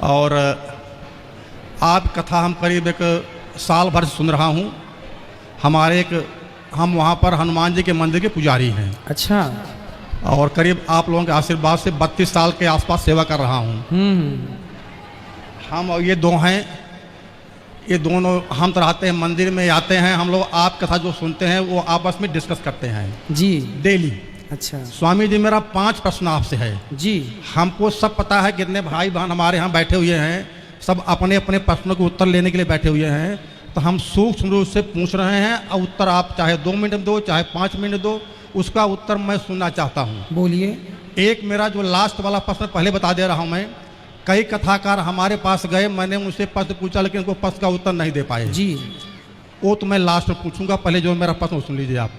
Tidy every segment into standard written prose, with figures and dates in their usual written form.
और आप कथा हम करीब एक साल भर से सुन रहा हूँ। हम वहाँ पर हनुमान जी के मंदिर के पुजारी हैं। अच्छा। और करीब आप लोगों के आशीर्वाद से 32 साल के आसपास सेवा कर रहा हूँ। हम और ये दो हैं, ये दोनों हम तो रहते हैं मंदिर में आते हैं। हम लोग आप कथा जो सुनते हैं वो आपस में डिस्कस करते हैं जी डेली। अच्छा स्वामी जी, मेरा 5 प्रश्न आपसे है जी। हमको सब पता है कितने भाई बहन हमारे यहाँ बैठे हुए हैं, सब अपने अपने प्रश्नों के उत्तर लेने के लिए बैठे हुए हैं। तो हम सूक्ष्म रूप से पूछ रहे हैं और उत्तर आप चाहे 2 मिनट दो चाहे 5 मिनट दो, उसका उत्तर मैं सुनना चाहता हूँ। बोलिए। एक मेरा जो लास्ट वाला प्रश्न पहले बता दे रहा हूँ मैं। कई कथाकार हमारे पास गए, मैंने उनसे प्रश्न पूछा लेकिन उनको प्रश्न का उत्तर नहीं दे पाए जी। वो तो मैं लास्ट में पूछूंगा, पहले जो मेरा प्रश्न सुन लीजिए आप।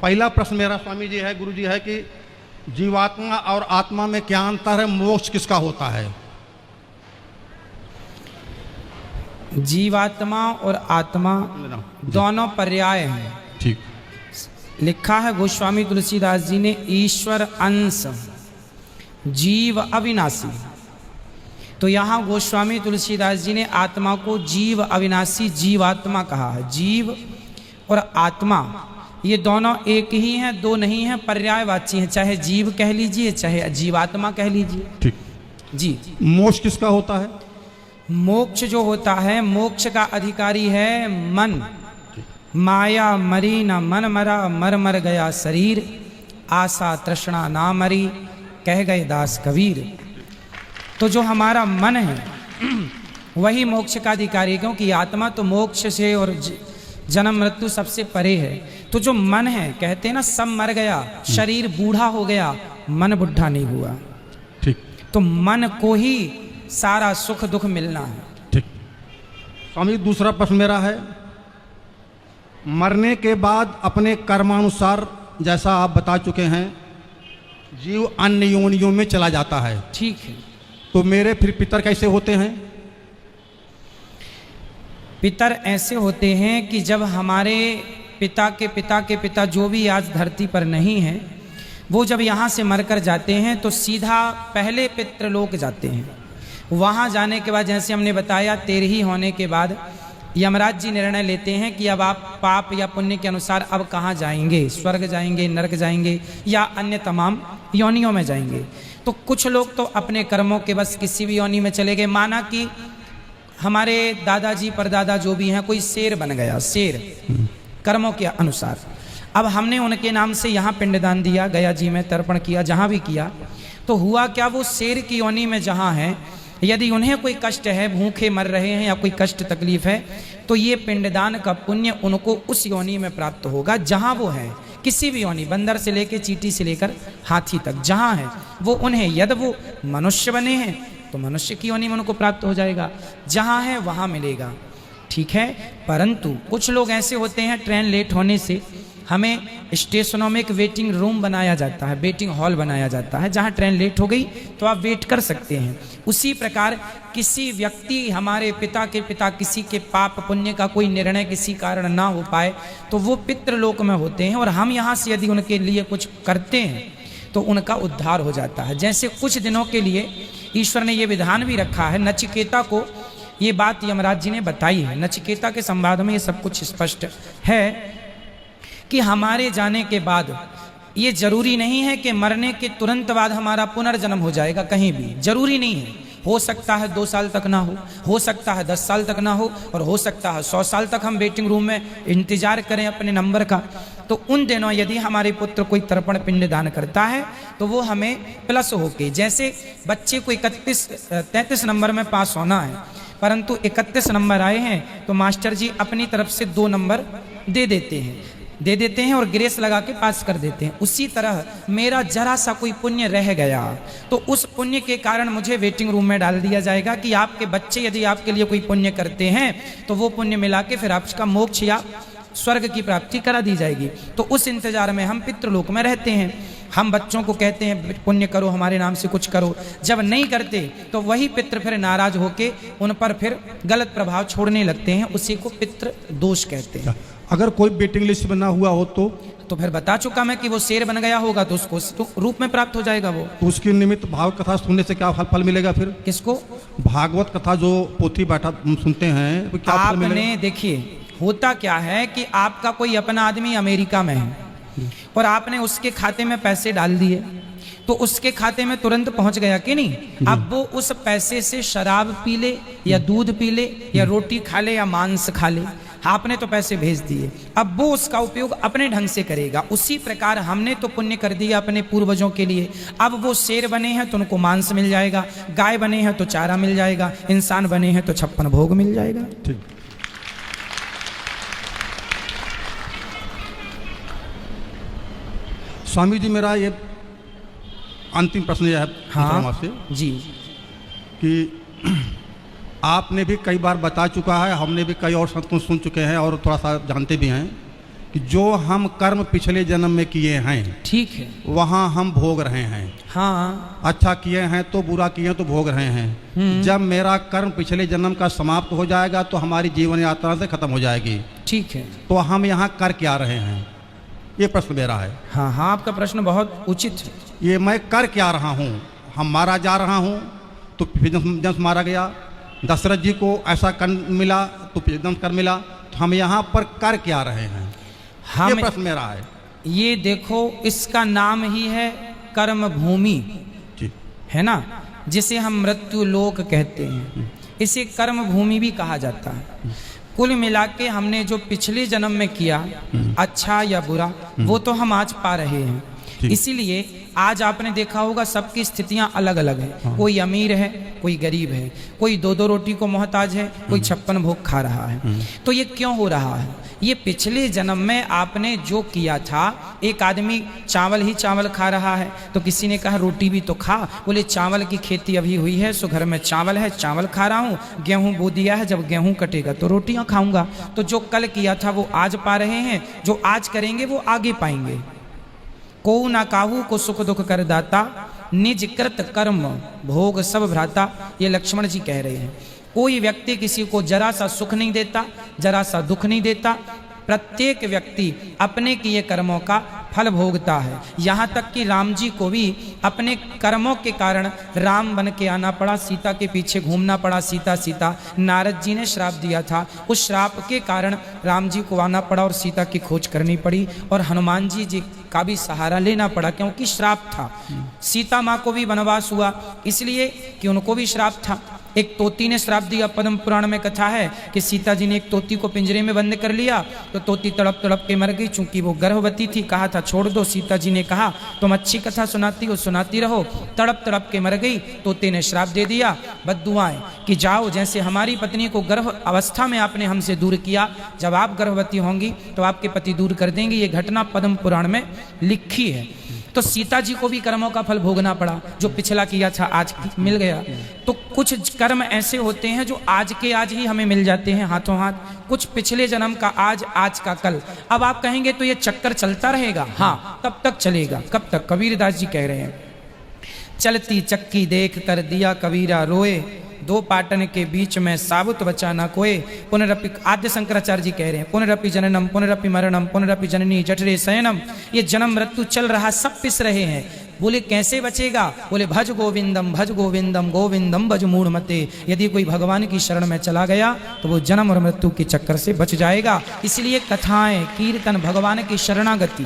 पहला प्रश्न मेरा स्वामी जी है, गुरु जी है कि जीवात्मा और आत्मा में क्या अंतर है, मोक्ष किसका होता है? जीवात्मा और आत्मा दोनों पर्याय हैं। ठीक। लिखा है गोस्वामी तुलसीदास जी ने, ईश्वर अंश जीव अविनाशी। तो यहाँ गोस्वामी तुलसीदास जी ने आत्मा को जीव अविनाशी जीवात्मा कहा है। जीव और आत्मा ये दोनों एक ही हैं, दो नहीं हैं, पर्यायवाची हैं। चाहे जीव कह लीजिए चाहे जीवात्मा कह लीजिए। ठीक जी। मोक्ष किसका होता है? मोक्ष जो होता है, मोक्ष का अधिकारी है मन। माया मरी न मन मरा, मर मर गया शरीर, आशा तृष्णा ना मरी, कह गए दास कबीर। तो जो हमारा मन है वही मोक्ष का अधिकारी है, क्योंकि आत्मा तो मोक्ष से और जन्म मृत्यु सबसे परे है। तो जो मन है, कहते हैं ना सब मर गया, शरीर बूढ़ा हो गया, मन बुढ़ा नहीं हुआ। ठीक। तो मन को ही सारा सुख दुख मिलना है। ठीक। स्वामी दूसरा प्रश्न मेरा है, मरने के बाद अपने कर्मानुसार, जैसा आप बता चुके हैं, जीव अन्य योनियों में चला जाता है। ठीक है। तो मेरे फिर पितर कैसे होते हैं? पितर ऐसे होते हैं कि जब हमारे पिता के पिता के पिता जो भी आज धरती पर नहीं है, वो जब यहाँ से मरकर जाते हैं तो सीधा पहले पितृलोक जाते हैं। वहाँ जाने के बाद, जैसे हमने बताया, 13 होने के बाद यमराज जी निर्णय लेते हैं कि अब आप पाप या पुण्य के अनुसार अब कहाँ जाएंगे, स्वर्ग जाएंगे, नरक जाएंगे या अन्य तमाम योनियों में जाएंगे। तो कुछ लोग तो अपने कर्मों के बस किसी भी योनि में चले गए। माना कि हमारे दादाजी परदादा जो भी हैं, कोई शेर बन गया, शेर कर्मों के अनुसार। अब हमने उनके नाम से यहाँ पिंडदान दिया, गया जी में तर्पण किया, जहाँ भी किया, तो हुआ क्या, वो शेर की योनि में जहाँ है, यदि उन्हें कोई कष्ट है, भूखे मर रहे हैं या कोई कष्ट तकलीफ है, तो ये पिंडदान का पुण्य उनको उस योनि में प्राप्त होगा जहाँ वो है। किसी भी योनि, बंदर से लेकर चींटी से लेकर हाथी तक जहाँ है वो उन्हें, यदि वो मनुष्य बने हैं तो मनुष्य की योनि में उनको प्राप्त हो जाएगा, जहाँ है वहाँ मिलेगा। ठीक है। परंतु कुछ लोग ऐसे होते हैं, ट्रेन लेट होने से हमें स्टेशनों में एक वेटिंग रूम बनाया जाता है, वेटिंग हॉल बनाया जाता है, जहाँ ट्रेन लेट हो गई तो आप वेट कर सकते हैं। उसी प्रकार किसी व्यक्ति, हमारे पिता के पिता, किसी के पाप पुण्य का कोई निर्णय किसी कारण ना हो पाए तो वो पितृलोक में होते हैं, और हम यहाँ से यदि उनके लिए कुछ करते हैं तो उनका उद्धार हो जाता है। जैसे कुछ दिनों के लिए ईश्वर ने ये विधान भी रखा है, नचिकेता को ये बात यमराज जी ने बताई है। नचिकेता के संवाद में ये सब कुछ स्पष्ट है कि हमारे जाने के बाद ये जरूरी नहीं है कि मरने के तुरंत बाद हमारा पुनर्जन्म हो जाएगा, कहीं भी जरूरी नहीं है। हो सकता है 2 साल तक ना हो सकता है 10 साल तक ना हो, और हो सकता है 100 साल तक हम वेटिंग रूम में इंतजार करें अपने नंबर का। तो उन दिनों यदि हमारे पुत्र कोई तर्पण पिंड दान करता है तो वो हमें प्लस होके, जैसे बच्चे को 33 नंबर में पास होना है, परंतु 31 नंबर आए हैं तो मास्टर जी अपनी तरफ से 2 नंबर दे देते हैं और ग्रेस लगा के पास कर देते हैं। उसी तरह मेरा जरा सा कोई पुण्य रह गया तो उस पुण्य के कारण मुझे वेटिंग रूम में डाल दिया जाएगा कि आपके बच्चे यदि आपके लिए कोई पुण्य करते हैं तो वो पुण्य मिला के फिर आपका मोक्ष या स्वर्ग की प्राप्ति करा दी जाएगी। तो उस इंतजार में हम पितृलोक में रहते हैं। हम बच्चों को कहते हैं पुण्य करो, हमारे नाम से कुछ करो, जब नहीं करते तो वही पितृ फिर नाराज होके उन पर फिर गलत प्रभाव छोड़ने लगते हैं, उसी को पितृ दोष कहते हैं। अगर कोई वेटिंग लिस्ट में ना हुआ हो तो फिर बता चुका मैं कि वो शेर बन गया होगा तो उसको तो रूप में प्राप्त हो जाएगा वो। तो उसके निमित्त भागवत कथा सुनने से क्या फल मिलेगा फिर? किसको? भागवत कथा जो पोथी बैठा सुनते हैं तो क्या फल मिलेगा? आपने देखिए होता क्या है कि आपका कोई अपना आदमी अमेरिका में है और आपने उसके खाते में पैसे डाल दिए तो उसके खाते में तुरंत पहुंच गया कि नहीं? अब वो उस पैसे से शराब पी ले या दूध पी ले या रोटी खा ले या मांस खा ले, आपने तो पैसे भेज दिए, अब वो उसका उपयोग अपने ढंग से करेगा। उसी प्रकार हमने तो पुण्य कर दिया अपने पूर्वजों के लिए, अब वो शेर बने हैं तो उनको मांस मिल जाएगा, गाय बने हैं तो चारा मिल जाएगा, इंसान बने हैं तो 56 भोग मिल जाएगा। ठीक। स्वामी जी मेरा ये अंतिम प्रश्न यह है आपसे जी कि आपने भी कई बार बता चुका है, हमने भी कई और संतों सुन चुके हैं और थोड़ा सा जानते भी हैं कि जो हम कर्म पिछले जन्म में किए हैं, ठीक है, वहाँ हम भोग रहे हैं। हाँ, अच्छा किए हैं तो बुरा किए हैं तो भोग रहे हैं। जब मेरा कर्म पिछले जन्म का समाप्त हो जाएगा तो हमारी जीवन यात्रा से खत्म हो जाएगी, ठीक है, तो हम यहाँ कर क्या रहे हैं, ये प्रश्न मेरा है। हाँ हाँ, आपका प्रश्न बहुत उचित है। ये मैं कर क्या रहा हूँ? हम मारा जा रहा हूँ तो जन्म मारा गया, दशरथ जी को ऐसा कर मिला तो जन्म कर मिला, तो हम यहाँ पर कर क्या रहे हैं, ये प्रश्न मेरा है। ये देखो इसका नाम ही है कर्म भूमि, है ना, जिसे हम मृत्यु लोक कहते हैं, इसे कर्म भूमि भी कहा जाता है। कुल मिला के हमने जो पिछले जन्म में किया अच्छा या बुरा वो तो हम आज पा रहे हैं। इसीलिए आज आपने देखा होगा सबकी स्थितियां अलग अलग हैं, कोई अमीर है कोई गरीब है, कोई 2-2 रोटी को मोहताज है, कोई 56 भोग खा रहा है। तो ये क्यों हो रहा है? ये पिछले जन्म में आपने जो किया था, एक आदमी चावल ही चावल खा रहा है तो किसी ने कहा रोटी भी तो खा, बोले चावल की खेती अभी हुई है सो घर में चावल है, चावल खा रहा हूँ, गेहूं बो दिया है, जब गेहूं कटेगा तो रोटियां खाऊंगा। तो जो कल किया था वो आज पा रहे हैं, जो आज करेंगे वो आगे पाएंगे। को ना काहू को सुख दुख कर दाता, निज कृत कर्म भोग सब भ्राता, ये लक्ष्मण जी कह रहे हैं। कोई व्यक्ति किसी को जरा सा सुख नहीं देता, जरा सा दुख नहीं देता, प्रत्येक व्यक्ति अपने किए कर्मों का फल भोगता है। यहाँ तक कि राम जी को भी अपने कर्मों के कारण राम बन के आना पड़ा, सीता के पीछे घूमना पड़ा, सीता सीता। नारद जी ने श्राप दिया था, उस श्राप के कारण राम जी को आना पड़ा और सीता की खोज करनी पड़ी, और हनुमान जी का भी सहारा लेना पड़ा क्योंकि श्राप था। सीता माँ को भी वनवास हुआ इसलिए कि उनको भी श्राप था। एक तोती ने श्राप दिया, पद्म पुराण में कथा है कि सीता जी ने एक तोती को पिंजरे में बंद कर लिया तो तोती तड़प तड़प के मर गई, चूंकि वो गर्भवती थी। कहा था छोड़ दो, सीता जी ने कहा तुम अच्छी कथा सुनाती हो सुनाती रहो, तड़प तड़प के मर गई। तोते ने श्राप दे दिया, बद्दुआएं कि जाओ, जैसे हमारी पत्नी को गर्भ अवस्था में आपने हमसे दूर किया, जब आप गर्भवती होंगी तो आपके पति दूर कर देंगे। ये घटना पद्म पुराण में लिखी है। तो सीता जी को भी कर्मों का फल भोगना पड़ा, जो पिछला किया था आज मिल गया। तो कुछ कर्म ऐसे होते हैं जो आज के आज ही हमें मिल जाते हैं हाथों हाथ, कुछ पिछले जन्म का आज, आज का कल। अब आप कहेंगे तो ये चक्कर चलता रहेगा? हाँ, तब तक चलेगा। कब तक? कबीरदास जी कह रहे हैं, चलती चक्की देख कर दिया कबीरा रोए, दो पाटन के बीच में साबुत बचा ना कोई। पुनरपि, आद्य शंकराचार्य जी कह रहे हैं, पुनरपि जननम पुनरपि मरणम पुनरपि जननी जठरे शयनम। ये जन्म मृत्यु चल रहा, सब पिस रहे हैं। बोले कैसे बचेगा? बोले भज गोविंदम गोविंदम भज मूढ़ मते। यदि कोई भगवान की शरण में चला गया तो वो जन्म और मृत्यु के चक्कर से बच जाएगा। इसलिए कथाएं, कीर्तन, भगवान की शरणागति।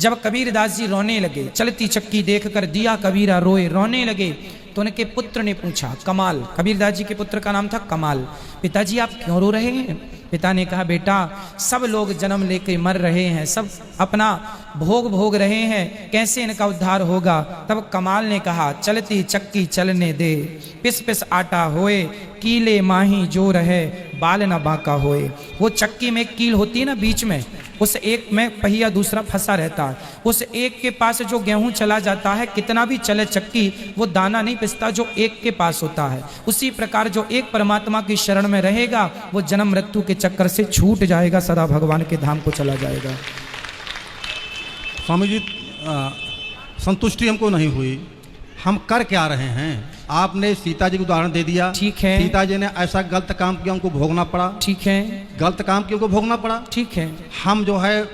जब कबीरदास जी रोने लगे, चलती चक्की देख कर दिया कबीरा रोए, रोने लगे, तो उनके पुत्र ने पूछा, कमाल, कबीरदास जी के पुत्र का नाम था कमाल, पिताजी आप क्यों रो रहे हैं? पिता ने कहा, बेटा सब लोग जन्म लेके मर रहे हैं, सब अपना भोग भोग रहे हैं, कैसे इनका उद्धार होगा? तब कमाल ने कहा, चलती चक्की चलने दे, पिस पिस आटा होए, कीले माही जो रहे, बाल न बांका होए। वो चक्की में एक कील होती है ना बीच में, उस एक में पहिया दूसरा फंसा रहता है, उस एक के पास जो गेहूं चला जाता है, कितना भी चले चक्की वो दाना नहीं पिसता जो एक के पास होता है। उसी प्रकार जो एक परमात्मा की शरण में रहेगा वो जन्म मृत्यु के चक्कर से छूट जाएगा, सदा भगवान के धाम को चला जाएगा। स्वामी जी, संतुष्टि हमको नहीं हुई, हम कर क्या रहे हैं? आपने सीता जी को उदाहरण दे दिया। ठीक है। सीता जी ने ऐसा गलत काम किया, उनको भोगना पड़ा। ठीक है। गलत काम किया, उनको भोगना पड़ा। ठीक है। हम जो है,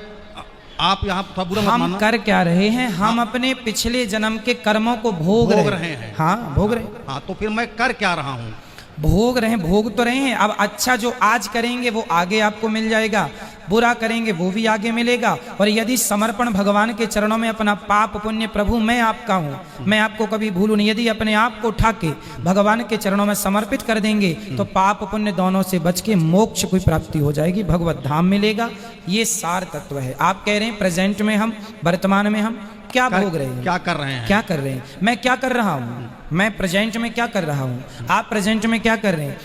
आप यहाँ थोड़ा बुरा मत हम मानना। कर क्या रहे हैं? हम अपने पिछले जन्म के कर्मों को भोग रहे हैं। हाँ, भोग रहे हैं। हाँ, तो फिर मैं कर क्या रहा हूँ? भोग रहे हैं, भोग तो रहे हैं। अब अच्छा जो आज करेंगे वो आगे आपको मिल जाएगा, बुरा करेंगे वो भी आगे मिलेगा। और यदि समर्पण भगवान के चरणों में अपना पाप पुण्य, प्रभु मैं आपका हूँ, मैं आपको कभी भूलूं नहीं, यदि अपने आप को उठा के भगवान के चरणों में समर्पित कर देंगे तो पाप पुण्य दोनों से बच के मोक्ष की प्राप्ति हो जाएगी, भगवत धाम मिलेगा। ये सार तत्व है। आप कह रहे हैं प्रेजेंट में हम, वर्तमान में हम क्या भोग रहे हैं, क्या कर रहे हैं? क्या कर रहे हैं? मैं क्या कर रहा हूँ? मैं प्रेजेंट में क्या कर रहा हूँ? आप प्रेजेंट में क्या कर रहे हैं?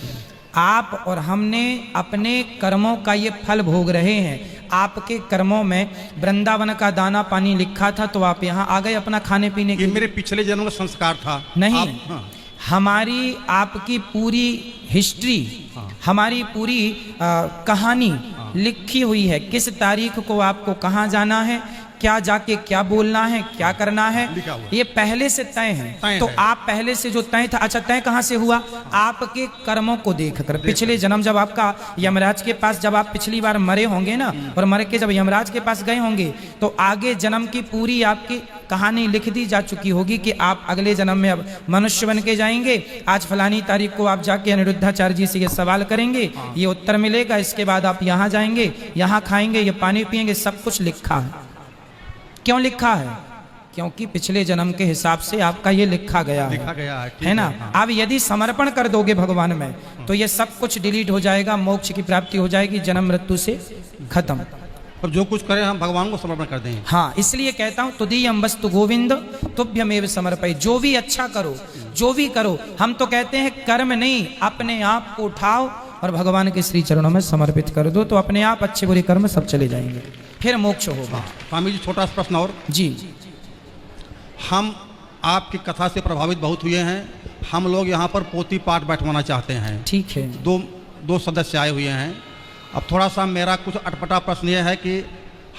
आप और हमने अपने कर्मों का ये फल भोग रहे हैं। आपके कर्मों में वृंदावन का दाना पानी लिखा था तो आप यहाँ आ गए अपना खाने पीने के। ये मेरे पिछले जन्म का संस्कार था। नहीं, हाँ। हमारी आपकी पूरी हिस्ट्री, हमारी पूरी कहानी लिखी हुई है। किस तारीख को आपको कहाँ जाना है, क्या जाके क्या बोलना है, क्या करना है, ये पहले से तय है। तो आप पहले से जो तय था, अच्छा तय कहाँ से हुआ? आपके कर्मों को देखकर। पिछले जन्म जब आपका यमराज के पास, जब आप पिछली बार मरे होंगे ना, और मर के जब यमराज के पास गए होंगे तो आगे जन्म की पूरी आपकी कहानी लिख दी जा चुकी होगी कि आप अगले जन्म में अब मनुष्य बन के जाएंगे। आज फलानी तारीख को आप जाके अनिरुद्धाचार्य जी से ये सवाल करेंगे, ये उत्तर मिलेगा, इसके बाद आप यहाँ जाएंगे, यहाँ खाएंगे, ये पानी पिएंगे, सब कुछ लिखा है। क्यों लिखा है? क्योंकि पिछले जन्म के हिसाब से आपका ये लिखा गया है ना। अब यदि समर्पण कर दोगे भगवान में तो ये सब कुछ डिलीट हो जाएगा, मोक्ष की प्राप्ति हो जाएगी, जन्म मृत्यु से खत्म। और जो कुछ करें हम भगवान को समर्पण कर दें। हाँ, इसलिए कहता हूँ तुदीयम वस्तु गोविंद तुभ्यमेव समर्पय। जो भी अच्छा करो, जो भी करो, हम तो कहते हैं कर्म नहीं, अपने आप को उठाओ और भगवान के श्री चरणों में समर्पित कर दो तो अपने आप अच्छे बुरे कर्म सब चले जाएंगे, फिर मोक्ष होगा। स्वामी जी, छोटा सा प्रश्न और जी। हम आपकी कथा से प्रभावित बहुत हुए हैं। हम लोग यहाँ पर पोथी पाठ बैठवाना चाहते हैं। ठीक है। दो सदस्य आए हुए हैं। अब थोड़ा सा मेरा कुछ अटपटा प्रश्न ये है कि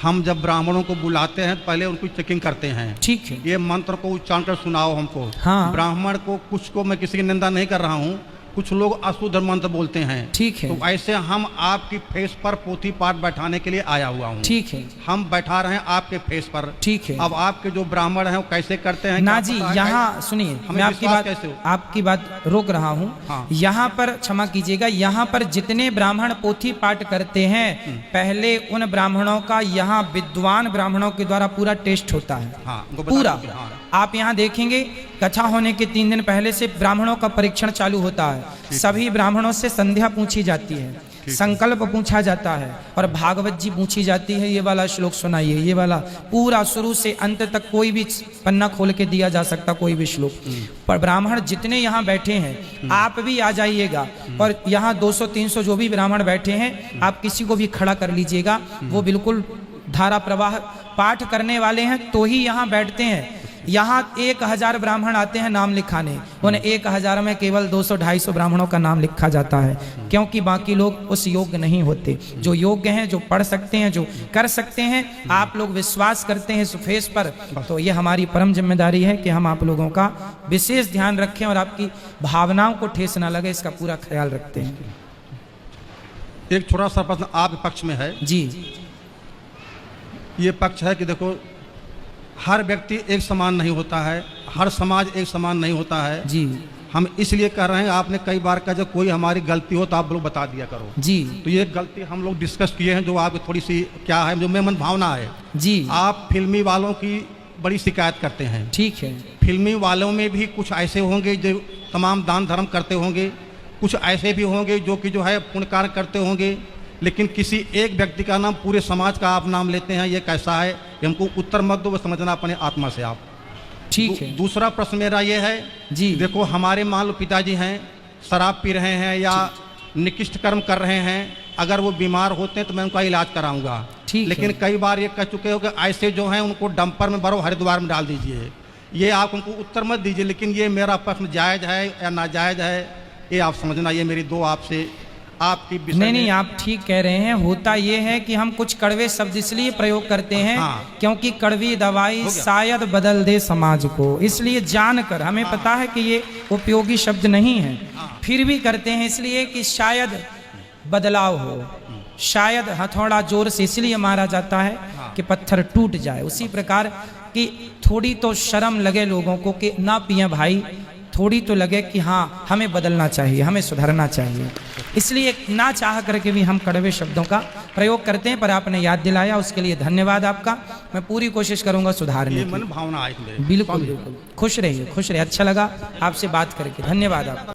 हम जब ब्राह्मणों को बुलाते हैं पहले उनको चेकिंग करते हैं। ठीक है। ये मंत्र को उच्चारण कर सुनाओ हमको। हाँ। ब्राह्मण को, कुछ को मैं किसी की निंदा नहीं कर रहा हूँ, कुछ लोग अशुद्ध मंत्र बोलते हैं। ठीक है। तो ऐसे हम आपकी फेस पर पोथी पाठ बैठाने के लिए आया हुआ हूँ। ठीक है। हम बैठा रहे हैं आपके फेस पर। ठीक है। अब आपके जो ब्राह्मण हैं वो कैसे करते हैं ना जी, यहाँ सुनिए, मैं आपकी बात रोक रहा हूँ। हाँ। यहाँ पर क्षमा कीजिएगा, यहाँ पर जितने ब्राह्मण पोथी पाठ करते हैं पहले उन ब्राह्मणों का यहाँ विद्वान ब्राह्मणों के द्वारा पूरा टेस्ट होता है। हाँ, पूरा। आप यहाँ देखेंगे कथा होने के 3 दिन पहले से ब्राह्मणों का परीक्षण चालू होता है। सभी ब्राह्मणों से संध्या पूछी जाती है, संकल्प पूछा जाता है और भागवत जी पूछी जाती है। ये वाला श्लोक सुनाइए, ये वाला पूरा शुरू से अंत तक कोई भी पन्ना खोल के दिया जा सकता, कोई भी श्लोक। पर ब्राह्मण जितने यहाँ बैठे हैं, आप भी आ जाइएगा और यहाँ 200-300 जो भी ब्राह्मण बैठे हैं, आप किसी को भी खड़ा कर लीजिएगा। वो बिल्कुल धारा प्रवाह पाठ करने वाले हैं तो ही यहाँ बैठते हैं। यहाँ 1000 ब्राह्मण आते हैं नाम लिखाने, उन 1000 में केवल 200-250 ब्राह्मणों का नाम लिखा जाता है, क्योंकि बाकी लोग उस योग्य नहीं होते। जो योग्य हैं, जो पढ़ सकते हैं, जो कर सकते हैं, आप लोग विश्वास करते हैं सुफेस पर, तो ये हमारी परम जिम्मेदारी है कि हम आप लोगों का विशेष ध्यान रखें और आपकी भावनाओं को ठेस न लगे, इसका पूरा ख्याल रखते हैं। एक छोटा सा प्रश्न आपके पक्ष में है जी। ये पक्ष है कि देखो, हर व्यक्ति एक समान नहीं होता है, हर समाज एक समान नहीं होता है जी। हम इसलिए कर रहे हैं, आपने कई बार कहा जब कोई हमारी गलती हो तो आप लोग बता दिया करो जी। तो ये गलती हम लोग डिस्कस किए हैं, जो आपकी थोड़ी सी क्या है, जो मेरे मन भावना है जी। आप फिल्मी वालों की बड़ी शिकायत करते हैं। ठीक है। फिल्मी वालों में भी कुछ ऐसे होंगे जो तमाम दान धर्म करते होंगे, कुछ ऐसे भी होंगे जो कि जो है पुण्य कार्य करते होंगे, लेकिन किसी एक व्यक्ति का नाम, पूरे समाज का आप नाम लेते हैं। ये कैसा है? हमको उत्तर मत दो, वो समझना अपने आत्मा से आप। ठीक है। दूसरा प्रश्न मेरा ये है जी। देखो, हमारे मान लो पिताजी हैं, शराब पी रहे हैं या निकृष्ट कर्म कर रहे हैं, अगर वो बीमार होते हैं तो मैं उनका इलाज कराऊंगा। लेकिन कई बार ये कह चुके हो कि ऐसे जो हैं उनको डंपर में भरो, हरिद्वार में डाल दीजिए। ये आप उनको उत्तर मत दीजिए, लेकिन ये मेरा प्रश्न जायज़ है या नाजायज़ है, ये आप समझना। ये मेरी दो आपसे आपकी विषय नहीं नहीं, में- आप ठीक कह रहे हैं। होता ये है कि हम कुछ कड़वे शब्द इसलिए प्रयोग करते हैं हाँ। क्योंकि कड़वी दवाई शायद बदल दे समाज को, इसलिए जानकर हमें पता है कि ये उपयोगी शब्द नहीं है, फिर भी करते हैं इसलिए कि शायद बदलाव हो, शायद हथौड़ा जोर से इसलिए मारा जाता है कि पत्थर टूट जाए। उसी प्रकार कि थोड़ी तो शर्म लगे लोगों को कि ना पिए भाई, थोड़ी तो लगे कि हाँ हमें बदलना चाहिए, हमें सुधरना चाहिए, इसलिए ना चाह करके भी हम कड़वे शब्दों का प्रयोग करते हैं। पर आपने याद दिलाया, उसके लिए धन्यवाद आपका। मैं पूरी कोशिश करूंगा सुधारने ये की। मन भावना आई मेरे। बिल्कुल बिल्कुल, खुश रहिए, खुश रहिए। अच्छा लगा आपसे बात करके, धन्यवाद आपका।